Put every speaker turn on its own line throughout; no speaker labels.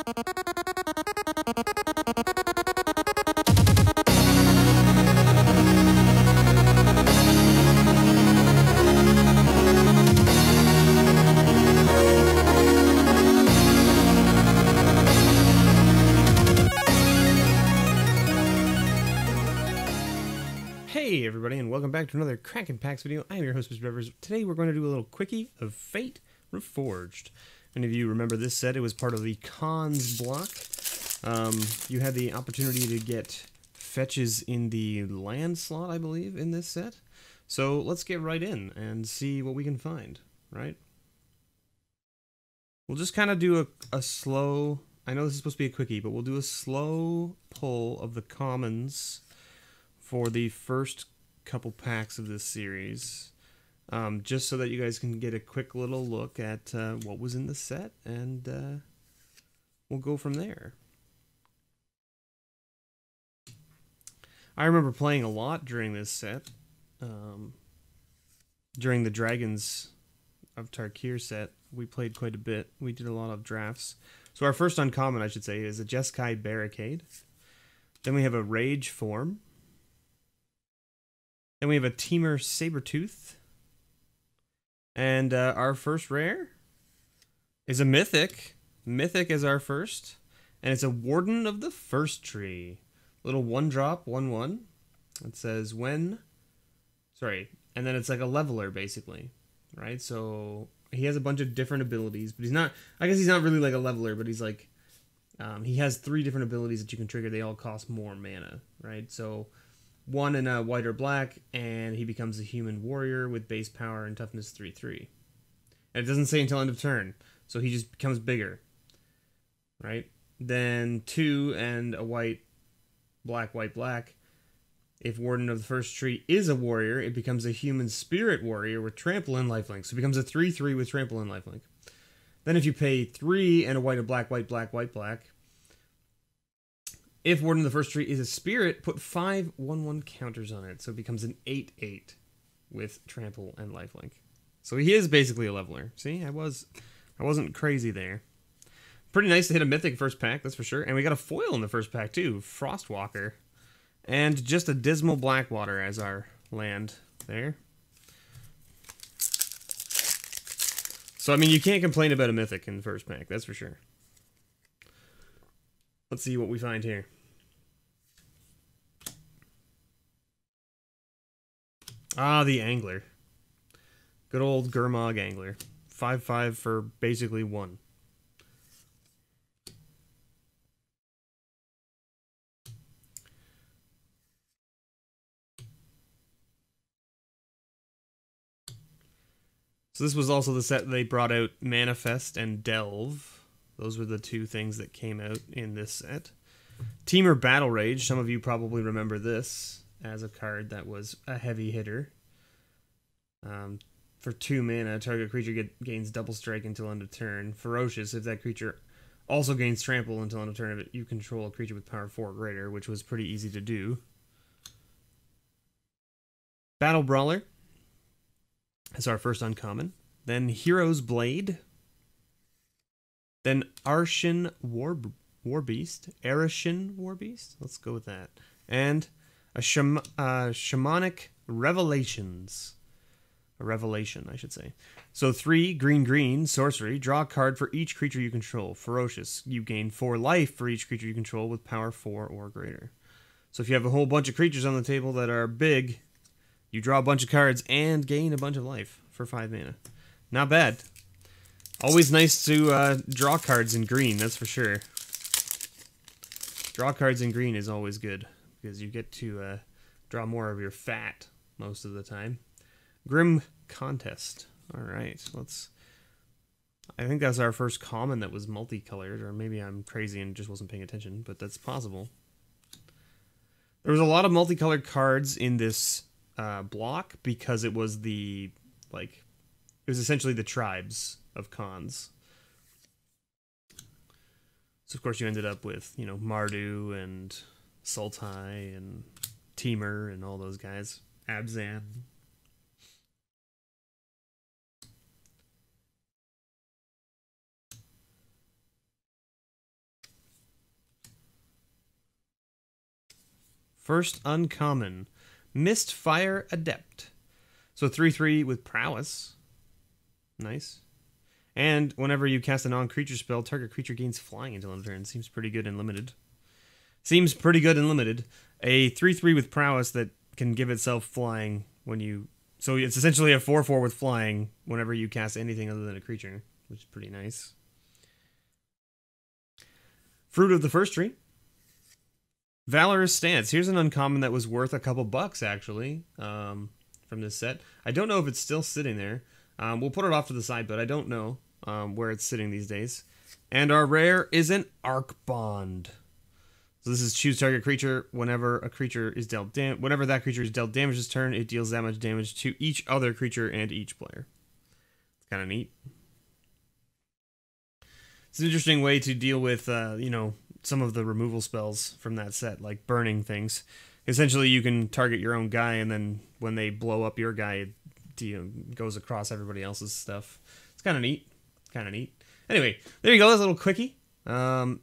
Hey everybody, and welcome back to another Crackin' Packs video. I am your host, MrBevers. Today we're going to do a little Quickie of Fate Reforged. Many of you remember this set. It was part of the Cons block. You had the opportunity to get fetches in the land slot, I believe, in this set. So let's get right in and see what we can find, right? We'll just kind of do a slow... I know this is supposed to be a Quickie, but we'll do a slow pull of the commons for the first couple packs of this series, just so that you guys can get a quick little look at what was in the set, and we'll go from there. I remember playing a lot during this set, during the Dragons of Tarkir set. We played quite a bit. We did a lot of drafts. So our first uncommon, I should say, is a Jeskai Barricade. Then we have a Rage Form. Then we have a Teamer Sabertooth. And our first rare is a Mythic. Mythic is our first. And it's a Warden of the First Tree. Little 1-drop, 1/1. It says when... Sorry. And then it's like a leveler, basically. Right? So he has a bunch of different abilities. But he's not... I guess he's not really like a leveler, but he's like... he has 3 different abilities that you can trigger. They all cost more mana. Right? So... 1 in a white or black, and he becomes a human warrior with base power and toughness 3/3. And it doesn't say until end of turn, so he just becomes bigger. Right? Then 2 and a white, black, white, black. If Warden of the First Tree is a warrior, it becomes a human spirit warrior with trample and lifelink. So it becomes a 3/3 with trample and lifelink. Then if you pay 3 and a white or black, white, black, white, black. If Warden of the First Tree is a spirit, put 5 1/1 counters on it. So it becomes an 8/8 with trample and lifelink. So he is basically a leveler. See, I wasn't crazy there. Pretty nice to hit a Mythic first pack, that's for sure. And we got a foil in the first pack too, Frostwalker. And just a Dismal Blackwater as our land there. So I mean, you can't complain about a Mythic in the first pack, that's for sure. Let's see what we find here. Ah, the Angler. Good old Gurmag Angler. 5/5 for basically 1. So this was also the set they brought out Manifest and Delve. Those were the 2 things that came out in this set. Teamer Battle Rage. Some of you probably remember this as a card that was a heavy hitter. For 2 mana, target creature gains double strike until end of turn. Ferocious, if that creature also gains trample until end of turn, if you control a creature with power 4 or greater, which was pretty easy to do. Battle Brawler. That's our first uncommon. Then Hero's Blade. Then Arshin Warbeast. Arishin Warbeast? Let's go with that. And a Shamanic Revelations. A Revelation, I should say. So 3 green, sorcery. Draw a card for each creature you control. Ferocious. You gain 4 life for each creature you control with power 4 or greater. So if you have a whole bunch of creatures on the table that are big, you draw a bunch of cards and gain a bunch of life for 5 mana. Not bad. Always nice to draw cards in green, that's for sure. Draw cards in green is always good, because you get to draw more of your fat most of the time. Grim Contest. Alright, let's... I think that's our first common that was multicolored, or maybe I'm crazy and just wasn't paying attention, but that's possible. There was a lot of multicolored cards in this block, because it was the, like... It was essentially the tribes of Cons. So, of course, you ended up with, you know, Mardu and Sultai and Teamer and all those guys. Abzan. First uncommon, Mistfire Adept. So 3/3 with prowess. Nice. And whenever you cast a non-creature spell, target creature gains flying until end of turn. Seems pretty good in limited. Seems pretty good in limited. A 3/3 with prowess that can give itself flying when you... So it's essentially a 4/4 with flying whenever you cast anything other than a creature, which is pretty nice. Fruit of the First Tree. Valorous Stance. Here's an uncommon that was worth a couple bucks, actually, from this set. I don't know if it's still sitting there. We'll put it off to the side, but I don't know where it's sitting these days. And our rare is an Arc Bond. So this is choose target creature. Whenever a creature is dealt whenever that creature is dealt damage this turn, it deals that much damage to each other creature and each player. It's kind of neat. It's an interesting way to deal with, you know, some of the removal spells from that set, like burning things. Essentially, you can target your own guy, and then when they blow up your guy, it goes across everybody else's stuff. It's kind of neat. Kind of neat. Anyway, there you go. That's a little quickie.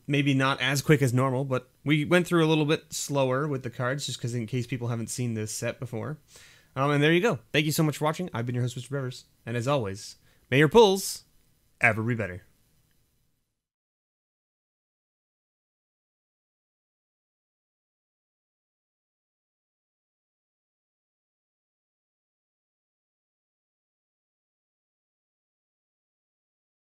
Maybe not as quick as normal, but we went through a little bit slower with the cards, just because in case people haven't seen this set before. And there you go. Thank you so much for watching. I've been your host, MrBevers, and as always, may your pulls ever be better.